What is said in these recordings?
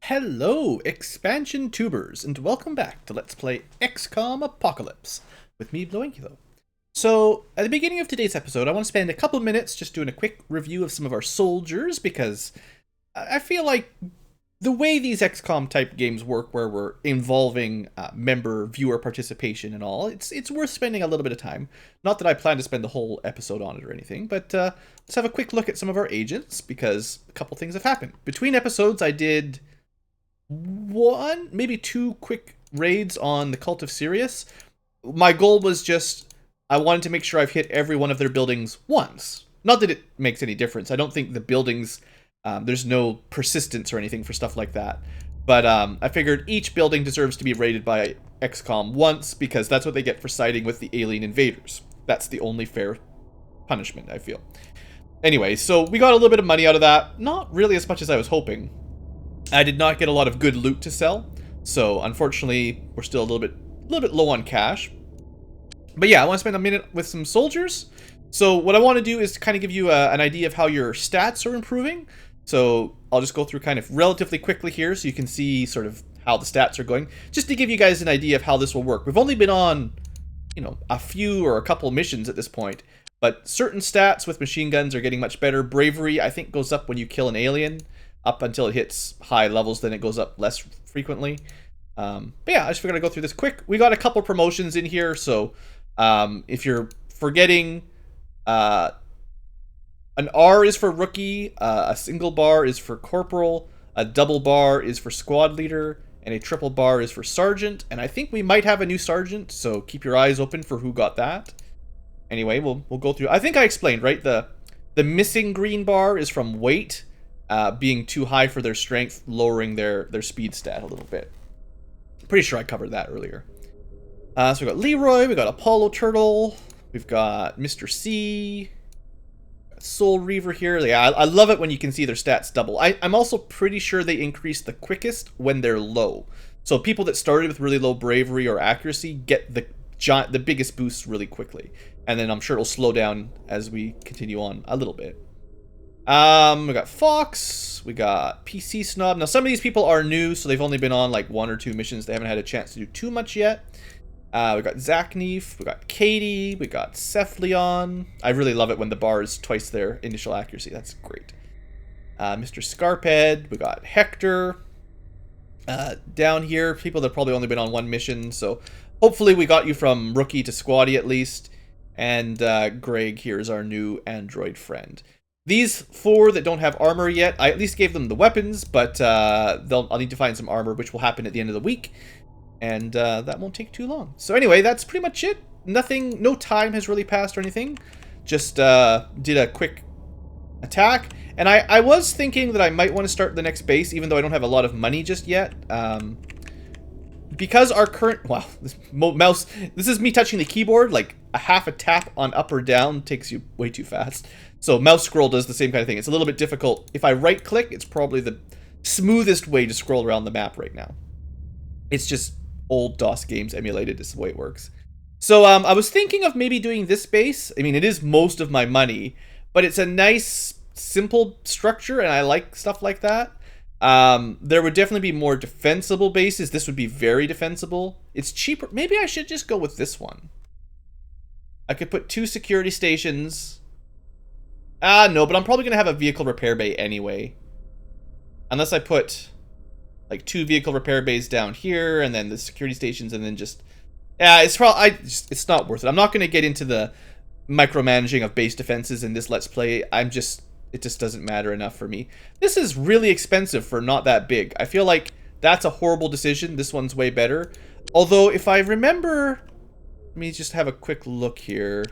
Hello, expansion tubers, and welcome back to Let's Play XCOM Apocalypse with me, BlueAnkylo. So, at the beginning of today's episode, I want to spend a couple minutes just doing a quick review of some of our soldiers, because I feel like the way these XCOM type games work, where we're involving member viewer participation and all, it's worth spending a little bit of time. Not that I plan to spend the whole episode on it or anything, but let's have a quick look at some of our agents, because a couple things have happened. Between episodes, I did one, maybe two quick raids on the Cult of Sirius. My goal was just, I wanted to make sure I've hit every one of their buildings once. Not that it makes any difference. I don't think the buildings, there's no persistence or anything for stuff like that. But I figured each building deserves to be raided by XCOM once, because that's what they get for siding with the alien invaders. That's the only fair punishment, I feel. Anyway, so we got a little bit of money out of that. Not really as much as I was hoping. I did not get a lot of good loot to sell, so unfortunately we're still a little bit low on cash. But yeah, I want to spend a minute with some soldiers. So what I want to do is kind of give you an idea of how your stats are improving. So I'll just go through kind of relatively quickly here so you can see sort of how the stats are going, just to give you guys an idea of how this will work. We've only been on, a few or a couple missions at this point, but certain stats with machine guns are getting much better. Bravery, I think, goes up when you kill an alien, up until it hits high levels, then it goes up less frequently. But yeah, I just figured I'd go through this quick. We got a couple promotions in here, so if you're forgetting, an R is for rookie, a single bar is for corporal, a double bar is for squad leader, and a triple bar is for sergeant. And I think we might have a new sergeant, so keep your eyes open for who got that. Anyway, we'll go through. I think I explained, right? The missing green bar is from weight. Being too high for their strength, lowering their speed stat a little bit. Pretty sure I covered that earlier. So we got Leroy, we got Apollo Turtle, we've got Mr. C, Soul Reaver here. Yeah, I love it when you can see their stats double. I'm also pretty sure they increase the quickest when they're low. So people that started with really low bravery or accuracy get the biggest boosts really quickly. And then I'm sure it'll slow down as we continue on a little bit. We got Fox, we got PC Snob. Now, some of these people are new, so they've only been on like one or two missions. They haven't had a chance to do too much yet. We got Zacneef, we got Katie, we got Cephleon. I really love it when the bar is twice their initial accuracy. That's great. Mr. Scarphead, we got Hector. Down here, people that have probably only been on one mission, so hopefully we got you from rookie to squatty at least. And Greg here is our new android friend. These four that don't have armor yet, I at least gave them the weapons, but I'll need to find some armor, which will happen at the end of the week, and that won't take too long. So anyway, that's pretty much it. No time has really passed or anything. Just did a quick attack, and I was thinking that I might want to start the next base, even though I don't have a lot of money just yet. Because our current, wow, this mouse, this is me touching the keyboard, like a half a tap on up or down takes you way too fast. So mouse scroll does the same kind of thing. It's a little bit difficult. If I right click, it's probably the smoothest way to scroll around the map right now. It's just old DOS games emulated is the way it works. So I was thinking of maybe doing this base. I mean, it is most of my money, but it's a nice, simple structure, and I like stuff like that. There would definitely be more defensible bases. This would be very defensible. It's cheaper. Maybe I should just go with this one. I could put 2 security stations. No, but I'm probably going to have a vehicle repair bay anyway. Unless I put like 2 vehicle repair bays down here and then the security stations and then just... Yeah, it's not worth it. I'm not going to get into the micromanaging of base defenses in this Let's Play. It just doesn't matter enough for me. This is really expensive for not that big. I feel like that's a horrible decision. This one's way better. Although, if I remember... Let me just have a quick look here.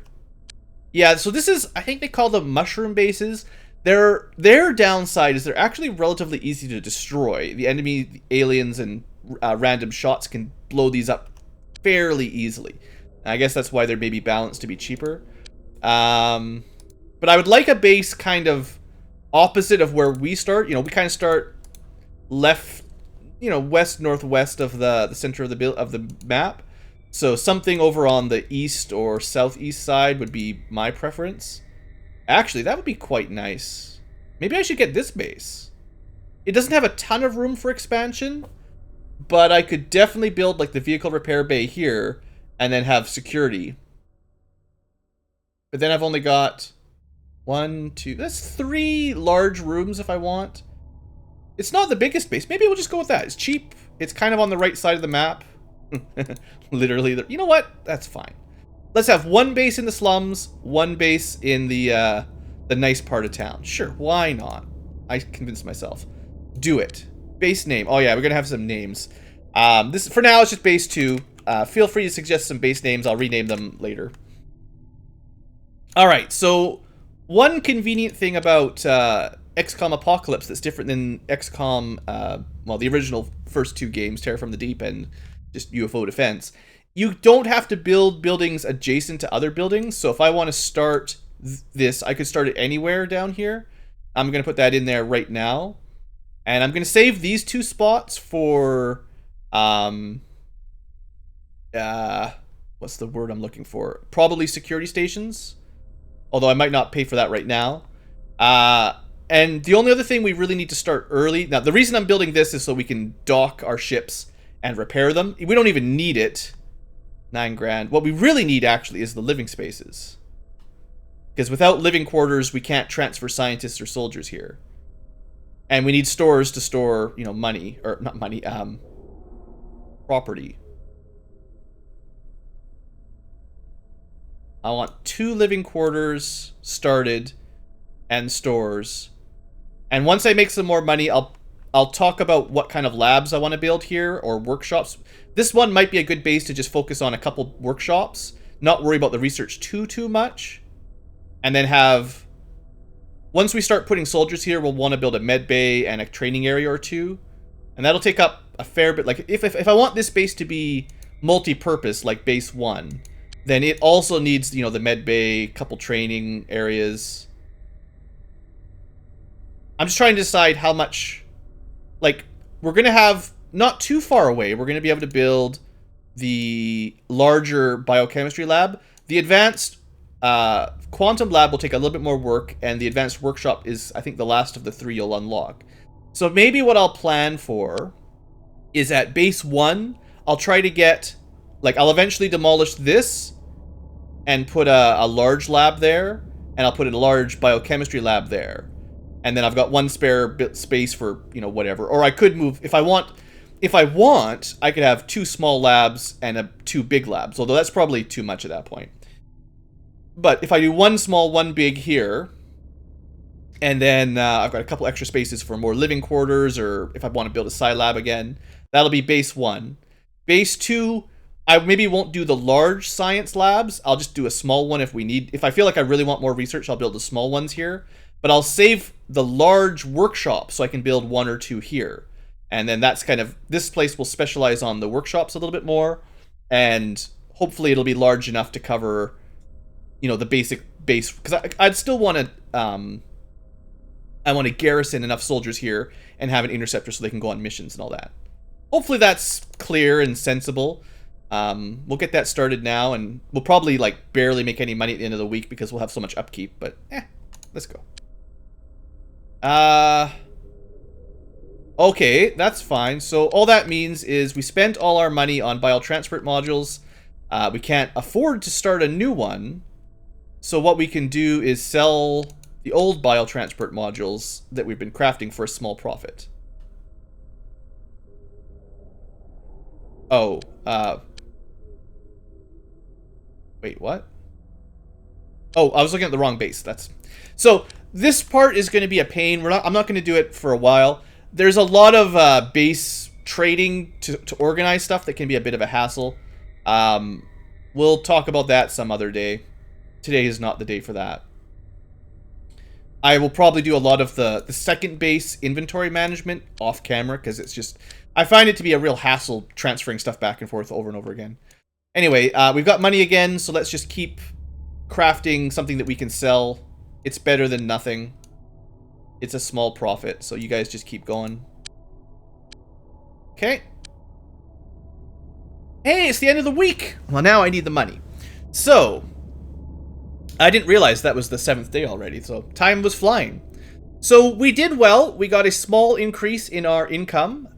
Yeah, so this is... I think they call them mushroom bases. Their downside is they're actually relatively easy to destroy. The enemy, the aliens, and random shots can blow these up fairly easily. I guess that's why they're maybe balanced to be cheaper. But I would like a base kind of opposite of where we start. We kind of start left, west northwest of the center of the map. So something over on the east or southeast side would be my preference. Actually, that would be quite nice. Maybe I should get this base. It doesn't have a ton of room for expansion, but I could definitely build like the vehicle repair bay here and then have security. But then I've only got 1, 2, that's 3 large rooms if I want. It's not the biggest base. Maybe we'll just go with that. It's cheap. It's kind of on the right side of the map. Literally. You know what? That's fine. Let's have 1 base in the slums, 1 base in the nice part of town. Sure, why not? I convinced myself. Do it. Base name. Oh yeah, we're gonna have some names. This for now it's just base 2. Feel free to suggest some base names. I'll rename them later. All right. So one convenient thing about XCOM Apocalypse that's different than XCOM, well, the original first 2 games, Terror from the Deep and just UFO Defense. You don't have to build buildings adjacent to other buildings. So if I want to start this, I could start it anywhere down here. I'm going to put that in there right now. And I'm going to save these 2 spots for, what's the word I'm looking for? Probably security stations. Although I might not pay for that right now. And the only other thing we really need to start early... Now, the reason I'm building this is so we can dock our ships and repair them. We don't even need it. 9 grand. What we really need, actually, is the living spaces. Because without living quarters, we can't transfer scientists or soldiers here. And we need stores to store, you know, money. Or, not money, property. I want 2 living quarters started and stores. And once I make some more money, I'll talk about what kind of labs I want to build here or workshops. This one might be a good base to just focus on a couple workshops, not worry about the research too much. And then have, once we start putting soldiers here, we'll want to build a med bay and a training area or 2. And that'll take up a fair bit. Like if I want this base to be multi-purpose like base 1, then it also needs, you know, the med bay, couple training areas. I'm just trying to decide how much, like, we're going to have, not too far away, we're going to be able to build the larger biochemistry lab. The advanced quantum lab will take a little bit more work, and the advanced workshop is, I think, the last of the 3 you'll unlock. So maybe what I'll plan for is at base 1, I'll try to get, like, I'll eventually demolish this and put a large lab there, and I'll put a large biochemistry lab there. And then I've got 1 spare space for, you know, whatever. Or I could move, if I want, I could have 2 small labs and 2 big labs. Although that's probably too much at that point. But if I do 1 small, 1 big here, and then I've got a couple extra spaces for more living quarters, or if I want to build a sci lab again, that'll be base 1. Base 2, I maybe won't do the large science labs. I'll just do a small one if we need. If I feel like I really want more research, I'll build the small ones here. But I'll save the large workshop so I can build 1 or 2 here. And then that's kind of, this place will specialize on the workshops a little bit more. And hopefully it'll be large enough to cover, you know, the basic base. Because I'd still want to, I want to garrison enough soldiers here and have an interceptor so they can go on missions and all that. Hopefully that's clear and sensible. We'll get that started now, and we'll probably, like, barely make any money at the end of the week because we'll have so much upkeep. But, let's go. Okay, that's fine. So all that means is we spent all our money on biotransport modules. We can't afford to start a new one. So what we can do is sell the old biotransport modules that we've been crafting for a small profit. Oh, wait, what? Oh, I was looking at the wrong base. So this part is going to be a pain. I'm not going to do it for a while. There's a lot of base trading to organize stuff that can be a bit of a hassle. We'll talk about that some other day. Today is not the day for that. I will probably do a lot of the second base inventory management off camera because it's just, I find it to be a real hassle transferring stuff back and forth over and over again. Anyway, we've got money again, so let's just keep crafting something that we can sell. It's better than nothing. It's a small profit, so you guys just keep going. Okay. Hey, it's the end of the week! Well, now I need the money. So, I didn't realize that was the 7th day already, so time was flying. So we did well. We got a small increase in our income.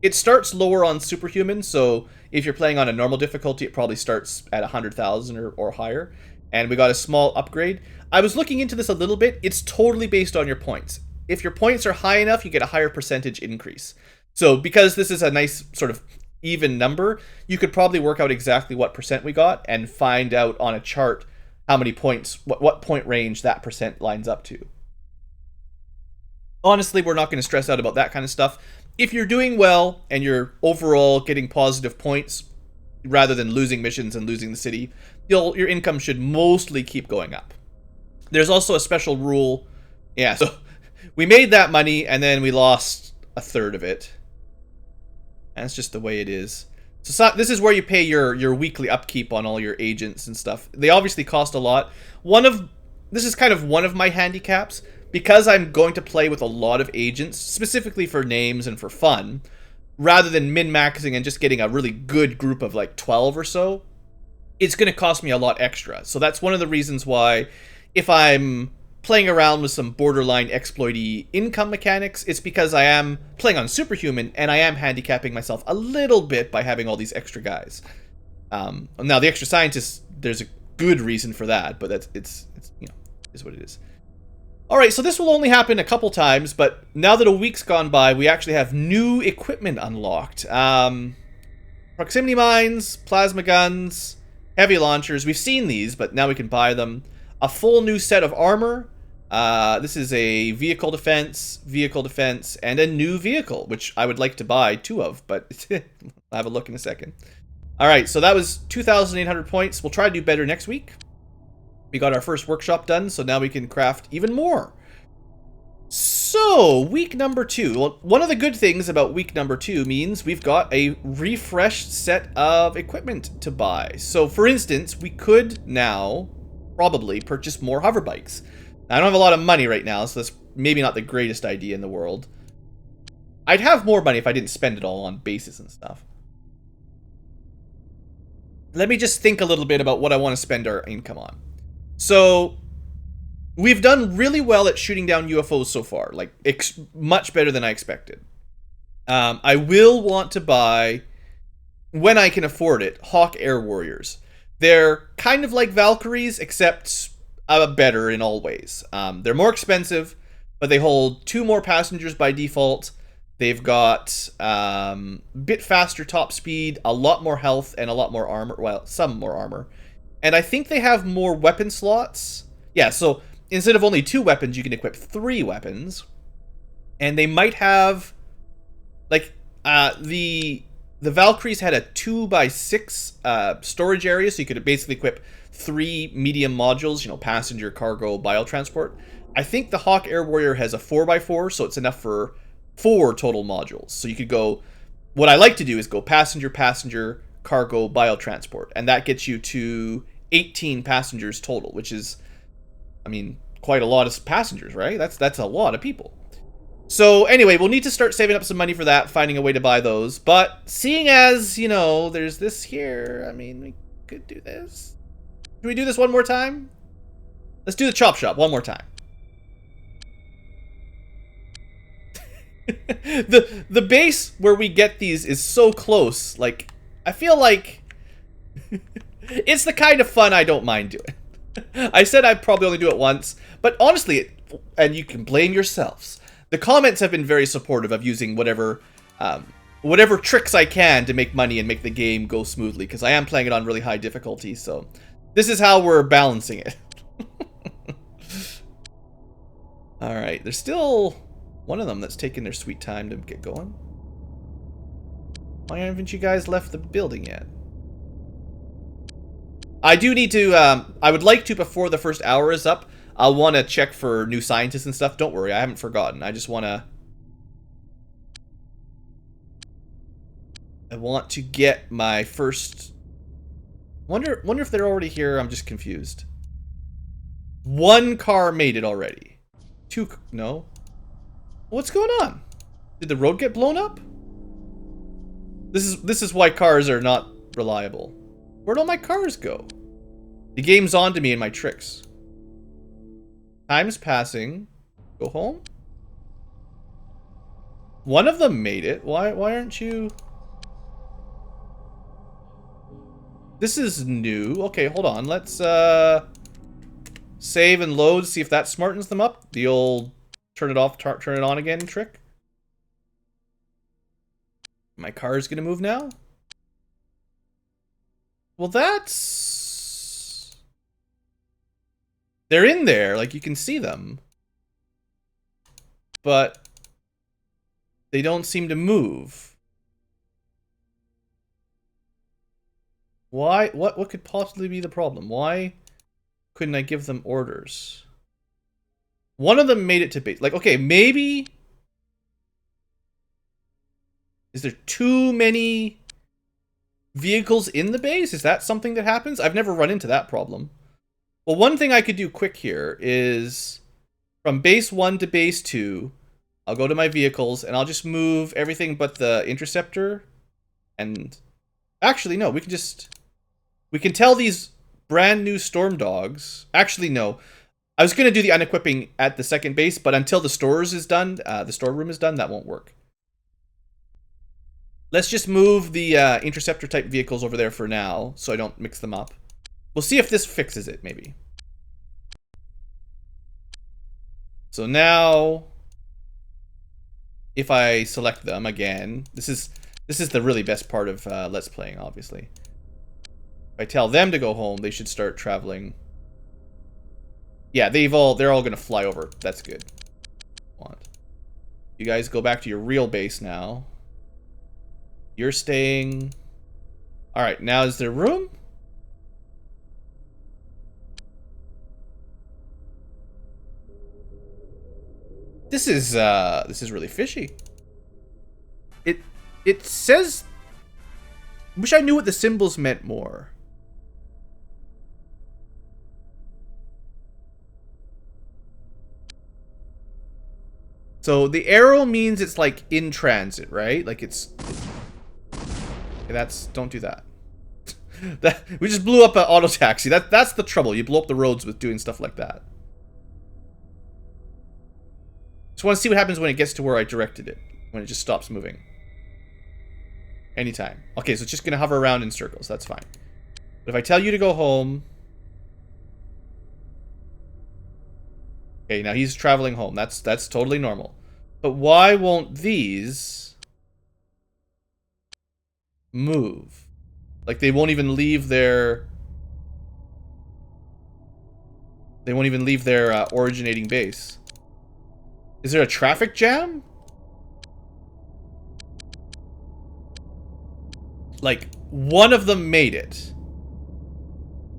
It starts lower on Superhuman, so if you're playing on a normal difficulty, it probably starts at 100,000 or higher. And we got a small upgrade. I was looking into this a little bit. It's totally based on your points. If your points are high enough, you get a higher percentage increase. So because this is a nice sort of even number, you could probably work out exactly what percent we got and find out on a chart how many points, what point range that percent lines up to. Honestly, we're not going to stress out about that kind of stuff. If you're doing well and you're overall getting positive points rather than losing missions and losing the city, your income should mostly keep going up. There's also a special rule. Yeah, so we made that money and then we lost a third of it. That's just the way it is. So this is where you pay your weekly upkeep on all your agents and stuff. They obviously cost a lot. This is kind of one of my handicaps. Because I'm going to play with a lot of agents, specifically for names and for fun, rather than min-maxing and just getting a really good group of like 12 or so, it's going to cost me a lot extra. So that's one of the reasons why, if I'm playing around with some borderline exploity income mechanics, it's because I am playing on Superhuman and I am handicapping myself a little bit by having all these extra guys. Now, the extra scientists, there's a good reason for that, but it's is what it is. Alright, so this will only happen a couple times, but now that a week's gone by, we actually have new equipment unlocked. Proximity mines, plasma guns, heavy launchers. We've seen these, but now we can buy them. A full new set of armor. This is a vehicle defense, and a new vehicle, which I would like to buy 2 of, but I'll have a look in a second. Alright, so that was 2,800 points. We'll try to do better next week. We got our first workshop done, so now we can craft even more. So, week number 2. Well, one of the good things about week number 2 means we've got a refreshed set of equipment to buy. So, for instance, we could now probably purchase more hover bikes. Now, I don't have a lot of money right now, so that's maybe not the greatest idea in the world. I'd have more money if I didn't spend it all on bases and stuff. Let me just think a little bit about what I want to spend our income on. So, we've done really well at shooting down UFOs so far, like much better than I expected. I will want to buy, when I can afford it, Hawk Air Warriors. They're kind of like Valkyries, except better in all ways. They're more expensive, but they hold 2 more passengers by default. They've got a bit faster top speed, a lot more health, and a lot more armor. Well, some more armor. And I think they have more weapon slots. Yeah, so instead of only 2 weapons, you can equip 3 weapons. And they might have, like, the Valkyries had a 2x6 storage area, so you could basically equip 3 medium modules, passenger, cargo, biotransport. I think the Hawk Air Warrior has a 4x4, so it's enough for 4 total modules. So you could go, what I like to do is go passenger, cargo, biotransport. And that gets you to 18 passengers total, which is, I mean, quite a lot of passengers, right? That's a lot of people. So anyway, we'll need to start saving up some money for that, finding a way to buy those. But seeing as, there's this here, I mean, we could do this. Can we do this one more time? Let's do the chop shop one more time. The base where we get these is so close. Like, I feel like it's the kind of fun I don't mind doing. I said I'd probably only do it once, but honestly, and you can blame yourselves, the comments have been very supportive of using whatever tricks I can to make money and make the game go smoothly, because I am playing it on really high difficulty, so this is how we're balancing it. Alright, there's still one of them that's taking their sweet time to get going. Why haven't you guys left the building yet? I do need to, I would like to, before the first hour is up, I'll want to check for new scientists and stuff. Don't worry, I haven't forgotten. I just want to... I want to get my first... Wonder if they're already here. I'm just confused. 1 car made it already. 2... No? What's going on? Did the road get blown up? This is why cars are not reliable. Where'd all my cars go? The game's on to me and my tricks. Time's passing. Go home? One of them made it. Why aren't you... This is new. Okay, hold on. Let's save and load, see if that smartens them up. The old turn it off, turn it on again trick. My car's gonna move now? Well, that's... They're in there, like you can see them. But they don't seem to move. Why? What could possibly be the problem? Why couldn't I give them orders? One of them made it to base. Like, okay, maybe... Is there too many vehicles in the base? Is that something that happens? I've never run into that problem. Well, one thing I could do quick here is from base 1 to base 2, I'll go to my vehicles and I'll just move everything but the interceptor. And actually, no, we can tell these brand new storm dogs. Actually, no. I was going to do the unequipping at the second base, but until the stores is done, the storeroom is done, that won't work. Let's just move the interceptor type vehicles over there for now, so I don't mix them up. We'll see if this fixes it, maybe. So now, if I select them again, this is the really best part of Let's Playing, obviously. If I tell them to go home, they should start traveling. Yeah, they're all gonna fly over. That's good. You guys go back to your real base now. You're staying. All right, now is there room? This is really fishy. It says. Wish I knew what the symbols meant more. So the arrow means it's like in transit, right? Like it's. Okay, don't do that. We just blew up an auto taxi. That's the trouble. You blow up the roads with doing stuff like that. Just want to see what happens when it gets to where I directed it. When it just stops moving. Anytime. Okay, so it's just gonna hover around in circles. That's fine. But if I tell you to go home. Okay, now he's traveling home. That's totally normal. But why won't these move? Like they won't even leave their originating base. Is there a traffic jam? Like one of them made it.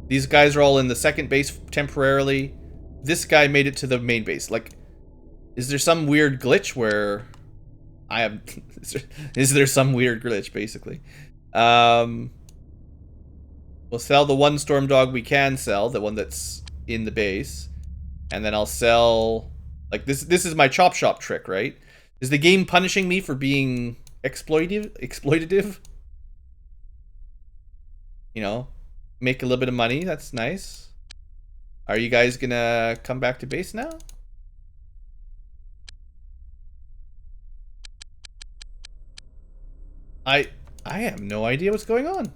These guys are all in the second base temporarily. This guy made it to the main base. Like, is there some weird glitch where I have... is there some weird glitch, basically? We'll sell the one storm dog we can sell, the one that's in the base. And then I'll sell... Like, this is my chop shop trick, right? Is the game punishing me for being exploitative? You know, make a little bit of money. That's nice. Are you guys gonna come back to base now? I have no idea what's going on.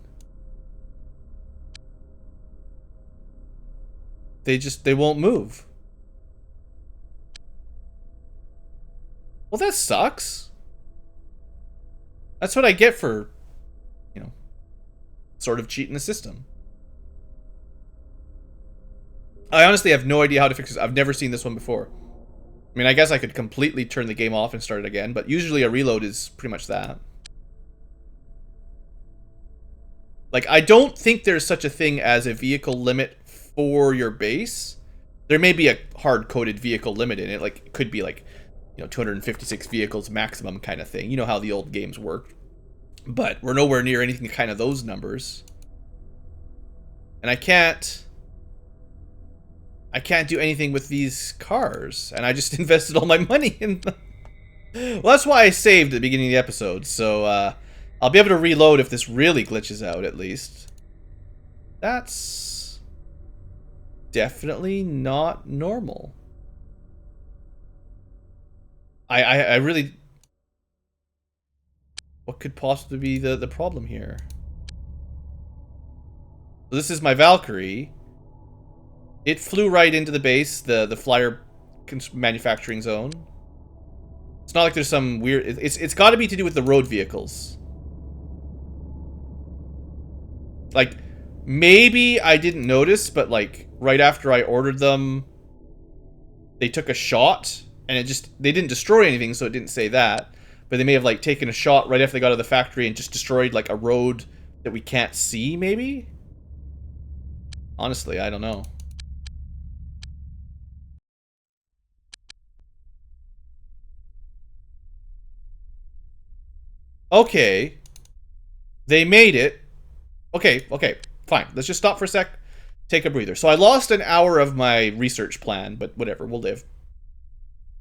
They won't move. Well, that sucks. That's what I get for, you know, sort of cheating the system. I honestly have no idea how to fix this. I've never seen this one before. I mean, I guess I could completely turn the game off and start it again, but usually a reload is pretty much that. Like, I don't think there's such a thing as a vehicle limit for your base. There may be a hard-coded vehicle limit in it. Like, it could be like, you know, 256 vehicles maximum kind of thing. You know how the old games work. But we're nowhere near anything kind of those numbers. And I can't do anything with these cars. And I just invested all my money in them. Well, that's why I saved at the beginning of the episode. So, I'll be able to reload if this really glitches out, at least. That's definitely not normal. I really... What could possibly be the problem here? So this is my Valkyrie. It flew right into the base, the flyer manufacturing zone. It's not like there's some weird... It's got to be to do with the road vehicles. Like, maybe I didn't notice, but like, right after I ordered them, they took a shot, and they didn't destroy anything, so it didn't say that. But they may have like taken a shot right after they got out of the factory and just destroyed like a road that we can't see, maybe? Honestly, I don't know. Okay. They made it. Okay, fine. Let's just stop for a sec. Take a breather. So I lost an hour of my research plan, but whatever, we'll live.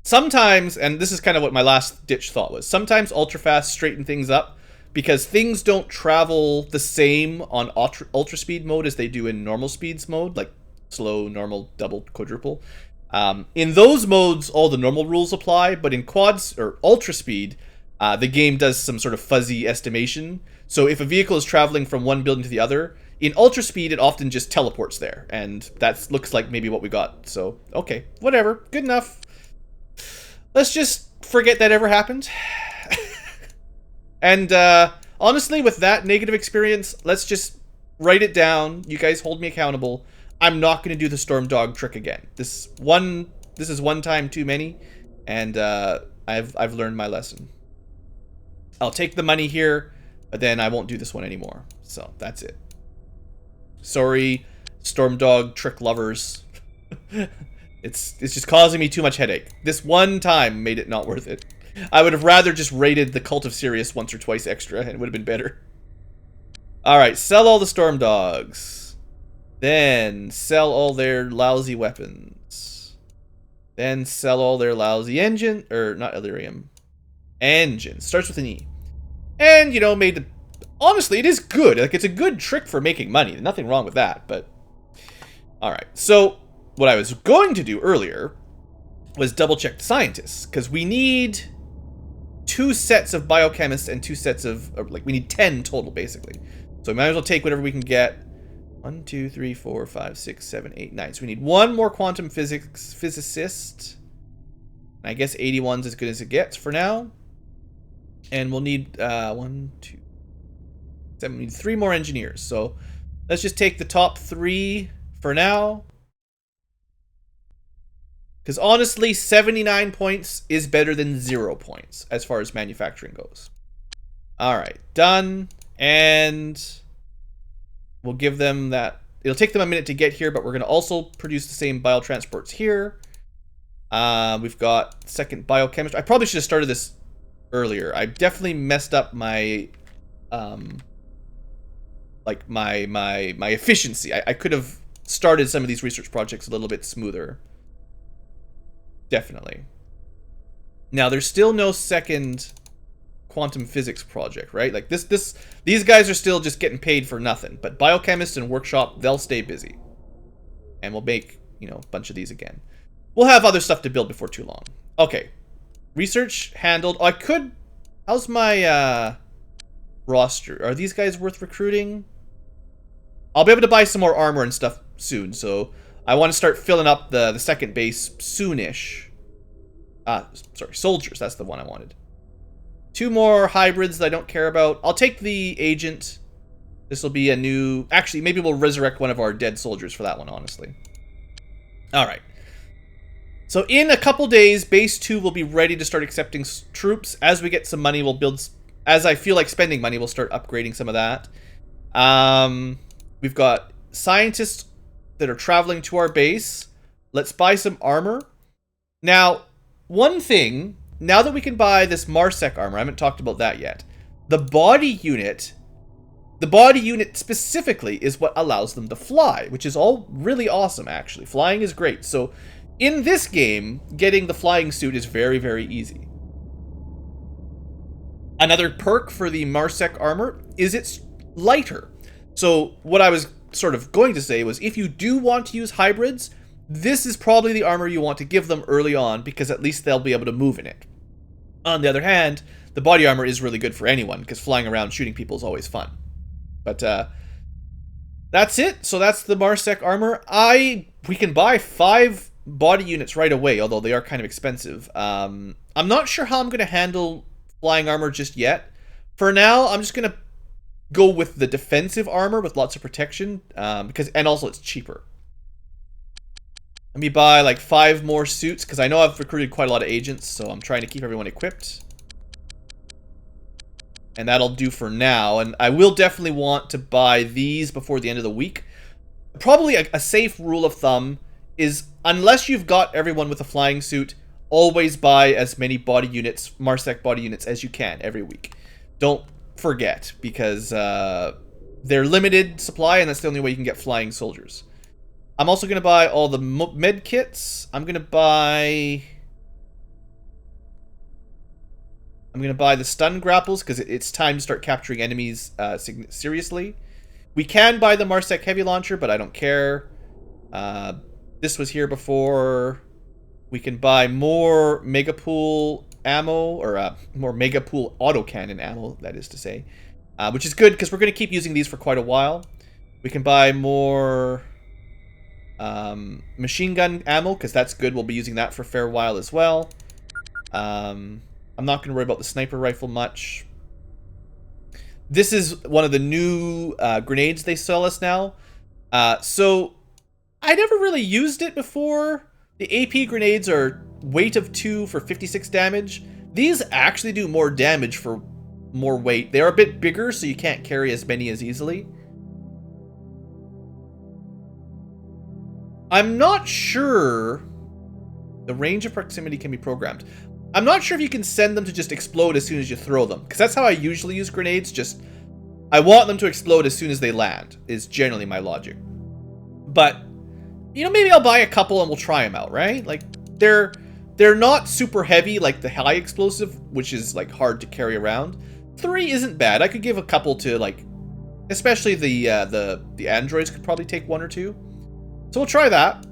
Sometimes, and this is kind of what my last ditch thought was, sometimes ultrafast straighten things up because things don't travel the same on ultra speed mode as they do in normal speeds mode, like slow, normal, double, quadruple. In those modes, all the normal rules apply, but in quads or ultra speed, the game does some sort of fuzzy estimation. So if a vehicle is traveling from one building to the other, in ultra speed, it often just teleports there, and that looks like maybe what we got. So, okay, whatever, good enough. Let's just forget that ever happened. And honestly, with that negative experience, let's just write it down. You guys hold me accountable. I'm not going to do the Storm Dog trick again. This is one time too many, and I've learned my lesson. I'll take the money here, but then I won't do this one anymore. So that's it. Sorry, Storm Dog trick lovers. It's just causing me too much headache. This one time made it not worth it. I would have rather just raided the Cult of Sirius once or twice extra, and it would have been better. Alright, sell all the Storm Dogs. Then sell all their lousy weapons. Then sell all their lousy engine, or not Illyrium. Engine. Starts with an E. And, you know, made the... Honestly, it is good. Like, it's a good trick for making money. Nothing wrong with that, but... Alright, so... What I was going to do earlier was double-check the scientists, because we need 2 sets of biochemists and 2 sets of... Like, we need 10 total, basically. So we might as well take whatever we can get. 1, 2, 3, 4, 5, 6, 7, 8, 9. So we need 1 more quantum physicist. I guess 81's as good as it gets for now. And we'll need 1, 2, 7. We need 3 more engineers. So let's just take the top 3 for now. Because honestly, 79 points is better than 0 points as far as manufacturing goes. Alright, done. And we'll give them that. It'll take them a minute to get here, but we're going to also produce the same biotransports here. We've got second biochemistry. I probably should have started this earlier. I definitely messed up my like my efficiency. I could have started some of these research projects a little bit smoother. Definitely. Now, there's still no second quantum physics project, right? Like these guys are still just getting paid for nothing. But biochemist and workshop, they'll stay busy. And we'll make, you know, a bunch of these again. We'll have other stuff to build before too long. Okay. Research handled. Oh, I could... How's my roster? Are these guys worth recruiting? I'll be able to buy some more armor and stuff soon, so... I want to start filling up the second base soonish. Sorry, soldiers. That's the one I wanted. 2 more hybrids that I don't care about. I'll take the agent. This will be a new... Actually, maybe we'll resurrect one of our dead soldiers for that one, honestly. Alright. So in a couple days, base 2 will be ready to start accepting troops. As we get some money, we'll build... As I feel like spending money, we'll start upgrading some of that. We've got scientists that are traveling to our base. Let's buy some armor. Now, one thing, now that we can buy this MARSOC armor, I haven't talked about that yet. The body unit specifically is what allows them to fly, which is all really awesome, actually. Flying is great. So, in this game, getting the flying suit is very, very easy. Another perk for the MARSOC armor is it's lighter. So, what I was sort of going to say was, if you do want to use hybrids, this is probably the armor you want to give them early on, because at least they'll be able to move in it. On the other hand, the body armor is really good for anyone, because flying around shooting people is always fun. But that's it. So that's the MARSOC armor. We can buy 5 body units right away, although they are kind of expensive. I'm not sure how I'm going to handle flying armor just yet. For now, I'm just going to go with the defensive armor with lots of protection, and also it's cheaper. Let me buy like 5 more suits, because I know I've recruited quite a lot of agents, so I'm trying to keep everyone equipped. And that'll do for now. And I will definitely want to buy these before the end of the week. Probably a safe rule of thumb is, unless you've got everyone with a flying suit, always buy as many body units, MARSOC body units, as you can every week. Don't forget, because they're limited supply, and that's the only way you can get flying soldiers. I'm also going to buy all the med kits. I'm going to buy the stun grapples, because it's time to start capturing enemies seriously. We can buy the MARSOC heavy launcher, but I don't care. This was here before. We can buy more Megapool ammo, or more Megapool autocannon ammo, that is to say. Which is good, because we're going to keep using these for quite a while. We can buy more machine gun ammo, because that's good. We'll be using that for a fair while as well. I'm not going to worry about the sniper rifle much. This is one of the new grenades they sell us now. So I never really used it before. The AP grenades are weight of 2 for 56 damage. These actually do more damage for more weight. They're a bit bigger, so you can't carry as many as easily. I'm not sure the range of proximity can be programmed. I'm not sure if you can send them to just explode as soon as you throw them, because that's how I usually use grenades. Just, I want them to explode as soon as they land, is generally my logic. But, you know, maybe I'll buy a couple and we'll try them out, right? Like, they're not super heavy like the high explosive, which is like hard to carry around. 3 isn't bad. I could give a couple to, like, especially the androids could probably take 1 or 2. So we'll try that.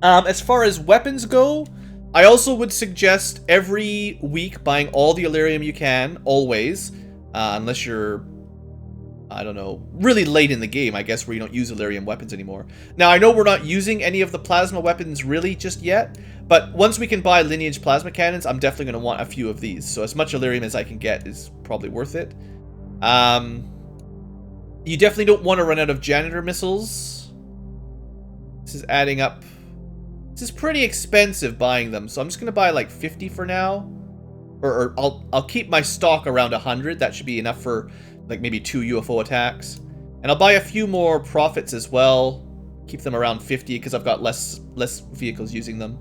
As far as weapons go, I also would suggest every week buying all the Elerium you can, always. Unless you're, I don't know, really late in the game, I guess, where you don't use Elerium weapons anymore. Now, I know we're not using any of the plasma weapons really just yet, but once we can buy lineage plasma cannons, I'm definitely going to want a few of these. So as much Elerium as I can get is probably worth it. You definitely don't want to run out of janitor missiles. This is adding up. This is pretty expensive buying them, so I'm just going to buy like 50 for now. Or I'll keep my stock around 100. That should be enough for like maybe 2 UFO attacks. And I'll buy a few more profits as well. Keep them around 50 because I've got less vehicles using them.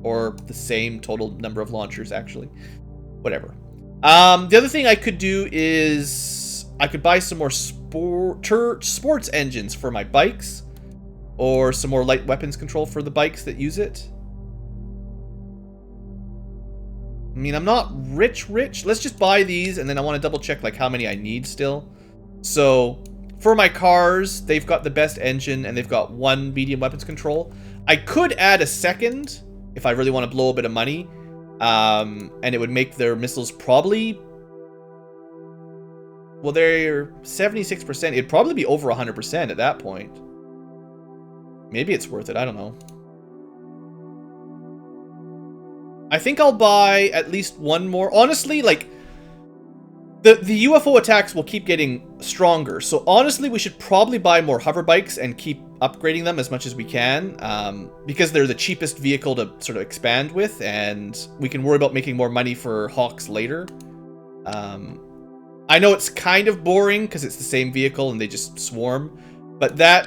Or the same total number of launchers, actually. Whatever. The other thing I could do is I could buy some more sports engines for my bikes. Or some more light weapons control for the bikes that use it. I mean, I'm not rich. Let's just buy these, and then I want to double check like how many I need still. So, for my cars, they've got the best engine, and they've got 1 medium weapons control. I could add a second, if I really want to blow a bit of money. And it would make their missiles probably... Well, they're 76%. It'd probably be over 100% at that point. Maybe it's worth it, I don't know. I think I'll buy at least 1 more. Honestly, like, the UFO attacks will keep getting stronger. So honestly, we should probably buy more hover bikes and keep upgrading them as much as we can. Because they're the cheapest vehicle to sort of expand with. And we can worry about making more money for Hawks later. I know it's kind of boring because it's the same vehicle and they just swarm. But that...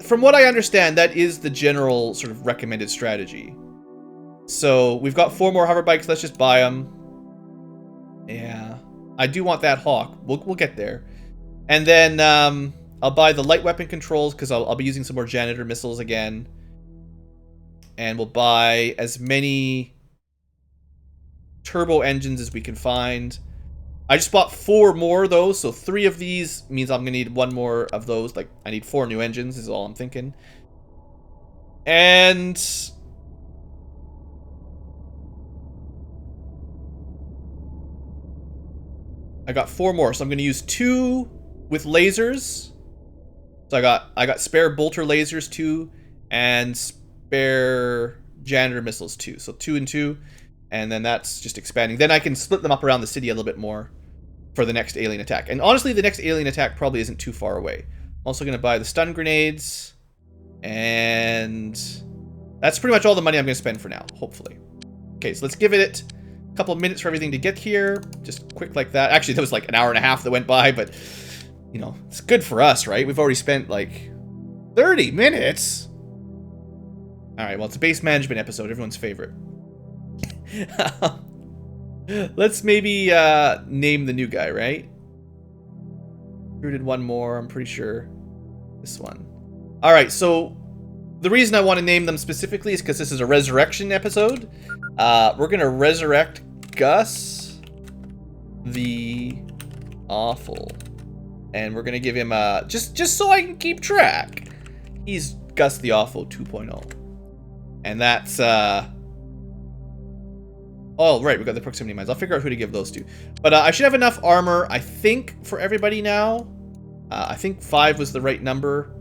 From what I understand, that is the general sort of recommended strategy. So, we've got 4 more hover bikes. Let's just buy them. Yeah. I do want that Hawk. We'll get there. And then, I'll buy the light weapon controls, because I'll be using some more janitor missiles again. And we'll buy as many turbo engines as we can find. I just bought 4 more, though, so 3 of these means I'm going to need 1 more of those. Like, I need 4 new engines, is all I'm thinking. And... I got 4 more, so I'm going to use 2 with lasers. So I got spare bolter lasers 2 and spare janitor missiles 2. So 2 and 2, and then that's just expanding. Then I can split them up around the city a little bit more for the next alien attack. And honestly, the next alien attack probably isn't too far away. I'm also going to buy the stun grenades, and that's pretty much all the money I'm going to spend for now, hopefully. Okay, so let's give it a couple of minutes for everything to get here. Just quick like that. Actually, that was like an hour and a half that went by, but, you know, it's good for us, right? We've already spent like 30 minutes. All right, well, it's a base management episode, everyone's favorite. Let's maybe name the new guy, right? Recruited 1 more, I'm pretty sure. This one. All right, so the reason I want to name them specifically is because this is a resurrection episode. We're going to resurrect Gus the Awful. And we're going to give him just so I can keep track. He's Gus the Awful 2.0. And that's oh, right, we got the proximity mines. I'll figure out who to give those to. But I should have enough armor, I think, for everybody now. I think 5 was the right number.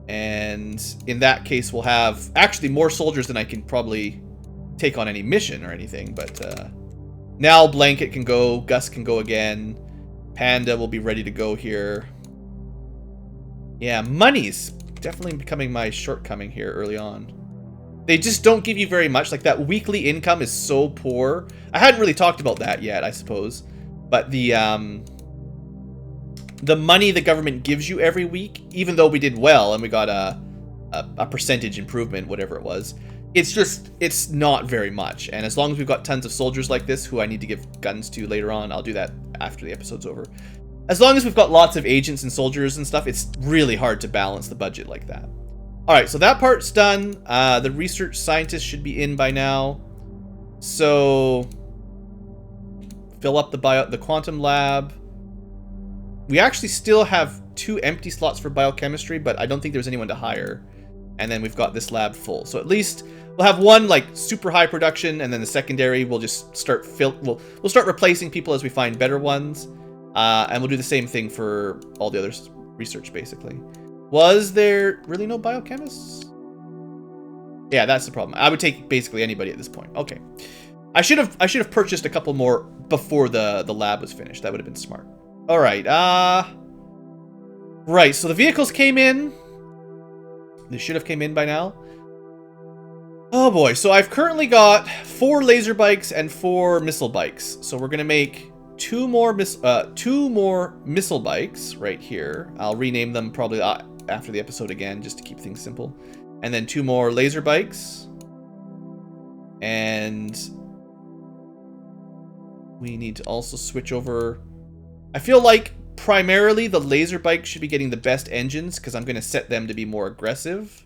And in that case, we'll have actually more soldiers than I can probably take on any mission or anything. But now Blanket can go, Gus can go again. Panda will be ready to go here. Yeah, money's definitely becoming my shortcoming here early on. They just don't give you very much. Like, that weekly income is so poor. I hadn't really talked about that yet, I suppose. But the money the government gives you every week, even though we did well and we got a percentage improvement, whatever it was, it's not very much. And as long as we've got tons of soldiers like this, who I need to give guns to later on, I'll do that after the episode's over. As long as we've got lots of agents and soldiers and stuff, it's really hard to balance the budget like that. Alright, so that part's done. The research scientists should be in by now. So fill up the quantum lab. We actually still have 2 empty slots for biochemistry, but I don't think there's anyone to hire. And then we've got this lab full. So at least we'll have one like super high production, and then the secondary we'll just start we'll start replacing people as we find better ones. And we'll do the same thing for all the other research basically. Was there really no biochemists? Yeah, that's the problem. I would take basically anybody at this point. Okay. I should have purchased a couple more before the lab was finished. That would have been smart. All right. Right, so the vehicles came in. They should have came in by now. Oh boy, so I've currently got 4 laser bikes and 4 missile bikes. So we're gonna make 2 more missile bikes right here. I'll rename them probably after the episode again, just to keep things simple. And then 2 more laser bikes. And we need to also switch over. I feel like primarily the laser bike should be getting the best engines because I'm going to set them to be more aggressive.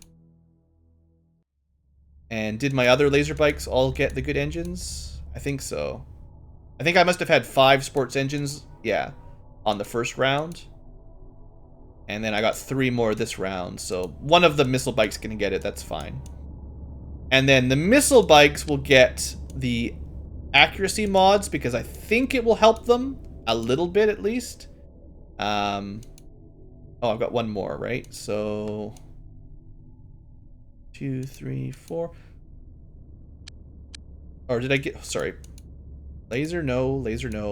And did my other laser bikes all get the good engines? I think so. I think I must have had 5 sports engines, yeah, on the first round. And then I got 3 more this round, so one of the missile bikes can get it, that's fine. And then the missile bikes will get the accuracy mods because I think it will help them a little bit at least. Oh, I've got 1 more, right? So 2, 3, 4. Or did I get, sorry. Laser no,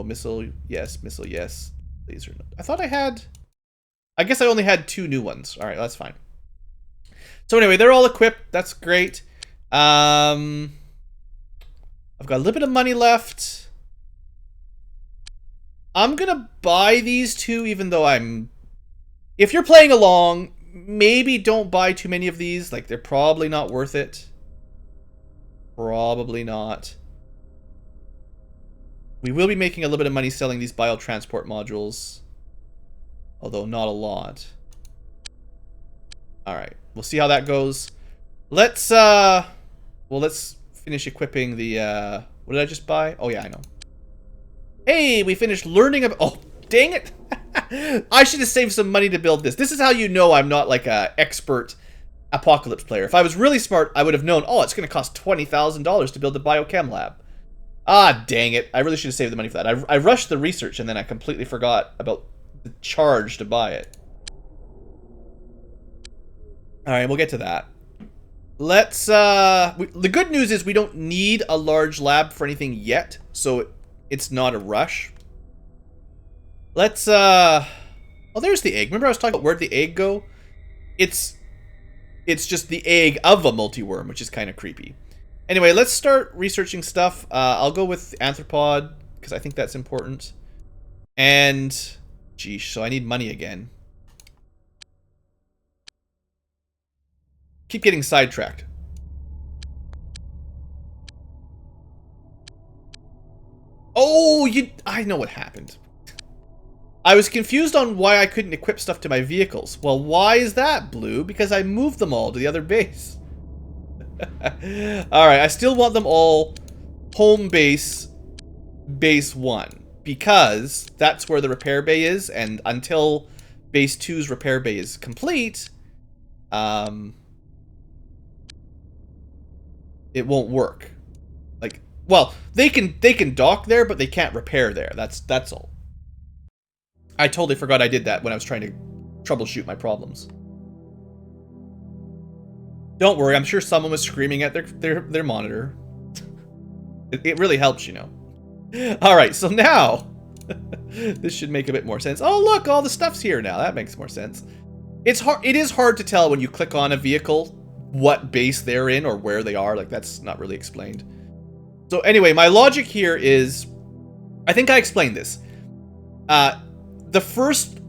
missile yes, laser no. I thought I had, I guess I only had 2 new ones. All right, that's fine. So anyway, they're all equipped. That's great. I've got a little bit of money left. I'm gonna buy these 2, even though if you're playing along, maybe don't buy too many of these. Like, they're probably not worth it. Probably not. We will be making a little bit of money selling these biotransport modules. Although not a lot. Alright, we'll see how that goes. Let's finish equipping the, what did I just buy? Oh yeah, I know. Hey, we finished learning about, oh, dang it! I should have saved some money to build this. This is how you know I'm not like a expert Apocalypse player. If I was really smart, I would have known, oh, it's going to cost $20,000 to build the biochem lab. Ah, dang it. I really should have saved the money for that. I rushed the research and then I completely forgot about the charge to buy it. Alright, we'll get to that. Let's, the good news is we don't need a large lab for anything yet, so it's not a rush. Let's, oh, there's the egg. Remember I was talking about where'd the egg go? It's just the egg of a multi-worm, which is kind of creepy. Anyway, let's start researching stuff. I'll go with arthropod, because I think that's important. And, geesh, so I need money again. Keep getting sidetracked. Oh, I know what happened. I was confused on why I couldn't equip stuff to my vehicles. Well, why is that, Blue? Because I moved them all to the other base. Alright, I still want them all home base 1. Because that's where the repair bay is, and until base 2's repair bay is complete, it won't work. Like, well, they can dock there, but they can't repair there. That's all. I totally forgot I did that when I was trying to troubleshoot my problems. Don't worry, I'm sure someone was screaming at their monitor. It really helps, you know. Alright, so now this should make a bit more sense. Oh look, all the stuff's here now. That makes more sense. It is hard to tell when you click on a vehicle what base they're in or where they are. Like, that's not really explained. So anyway, my logic here is, I think I explained this. The first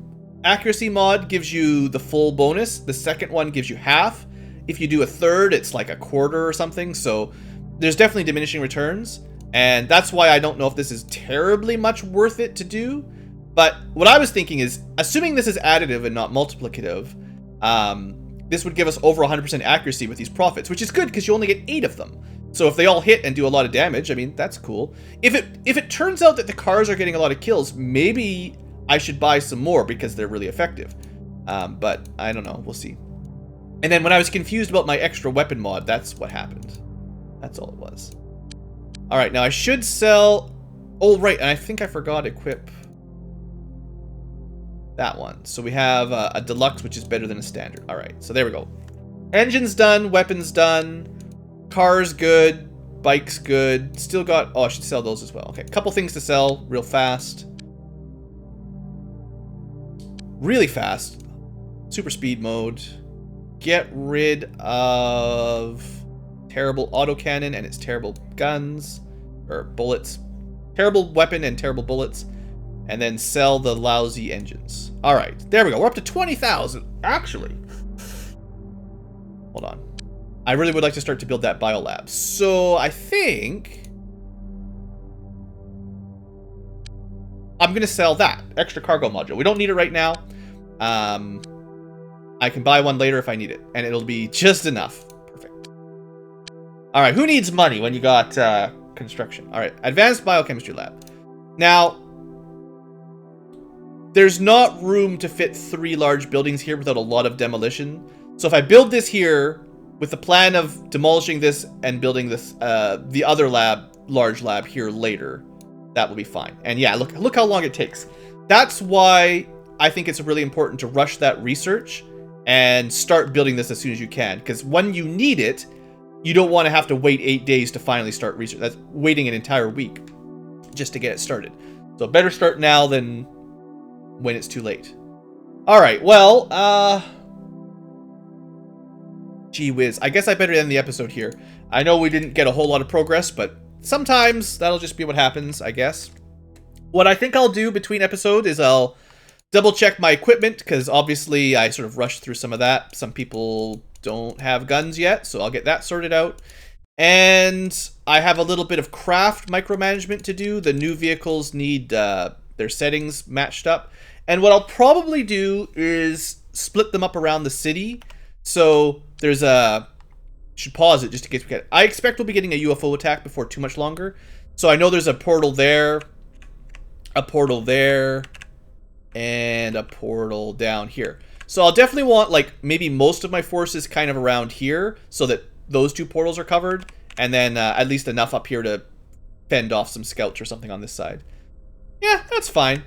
accuracy mod gives you the full bonus. The second one gives you half. If you do a third, it's like a quarter or something. So there's definitely diminishing returns. And that's why I don't know if this is terribly much worth it to do. But what I was thinking is, assuming this is additive and not multiplicative, this would give us over 100% accuracy with these profits, which is good because you only get 8 of them. So if they all hit and do a lot of damage, I mean, that's cool. If it turns out that the cars are getting a lot of kills, maybe I should buy some more because they're really effective. But I don't know. We'll see. And then when I was confused about my extra weapon mod, that's what happened. That's all it was. All right, now I should sell... Oh, right, and I think I forgot to equip that one. So we have a deluxe, which is better than a standard. All right, so there we go. Engine's done, weapons done, cars good, bikes good. Still got... Oh, I should sell those as well. Okay, couple things to sell real fast. Really fast. Super speed mode. Get rid of terrible autocannon and its terrible guns. Or bullets. Terrible weapon and terrible bullets. And then sell the lousy engines. Alright, there we go. We're up to 20,000. Actually. Hold on. I really would like to start to build that Biolabs. So I think I'm going to sell that extra cargo module. We don't need it right now. I can buy one later if I need it. And it'll be just enough. Perfect. Alright, who needs money when you got construction? Alright, advanced biochemistry lab. Now, there's not room to fit 3 large buildings here without a lot of demolition. So if I build this here with the plan of demolishing this and building this, the other large lab here later, that will be fine. And yeah, look how long it takes. That's why I think it's really important to rush that research and start building this as soon as you can. Because when you need it, you don't want to have to wait 8 days to finally start research. That's waiting an entire week just to get it started. So better start now than when it's too late. All right, well, gee whiz. I guess I better end the episode here. I know we didn't get a whole lot of progress, but sometimes that'll just be what happens, I guess. What I think I'll do between episodes is I'll double check my equipment, because obviously I sort of rushed through some of that. Some people don't have guns yet, so I'll get that sorted out. And I have a little bit of craft micromanagement to do. The new vehicles need their settings matched up. And what I'll probably do is split them up around the city. So there's a... should pause it just in case we get... I expect we'll be getting a UFO attack before too much longer. So I know there's a portal there, and a portal down here. So I'll definitely want, like, maybe most of my forces kind of around here so that those 2 portals are covered, and then at least enough up here to fend off some scouts or something on this side. Yeah, that's fine.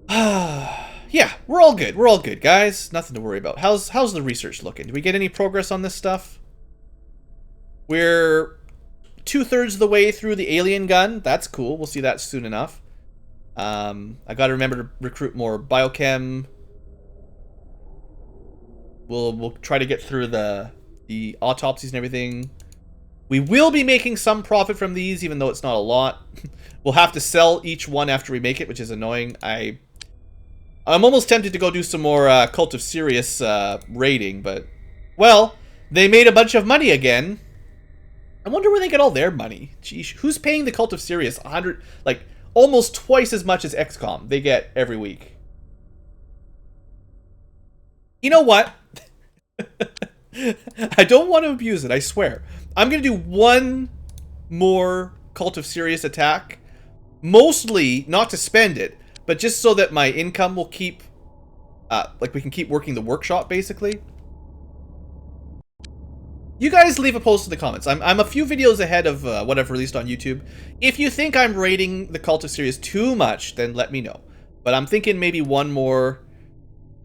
Yeah, we're all good. We're all good, guys. Nothing to worry about. How's the research looking? Do we get any progress on this stuff? We're 2/3 of the way through the alien gun. That's cool. We'll see that soon enough. I gotta remember to recruit more biochem. We'll try to get through the autopsies and everything. We will be making some profit from these, even though it's not a lot. We'll have to sell each one after we make it, which is annoying. I'm almost tempted to go do some more Cult of Sirius raiding, but... Well, they made a bunch of money again. I wonder where they get all their money. Geesh, who's paying the Cult of Sirius 100... Like, almost twice as much as XCOM they get every week. You know what? I don't want to abuse it, I swear. I'm going to do one more Cult of Sirius attack. Mostly not to spend it, but just so that my income will keep... like, we can keep working the workshop, basically. You guys leave a post in the comments. I'm a few videos ahead of what I've released on YouTube. If you think I'm rating the Cult of Sirius too much, then let me know. But I'm thinking maybe one more,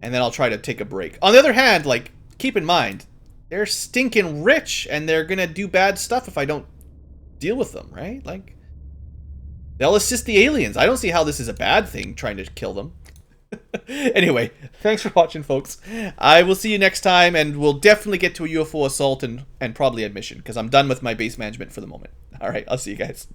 and then I'll try to take a break. On the other hand, like, keep in mind, they're stinking rich, and they're gonna do bad stuff if I don't deal with them, right? Like, they'll assist the aliens. I don't see how this is a bad thing, trying to kill them. Anyway, thanks for watching, folks. I will see you next time, and we'll definitely get to a UFO assault and probably a mission, because I'm done with my base management for the moment. Alright, I'll see you guys.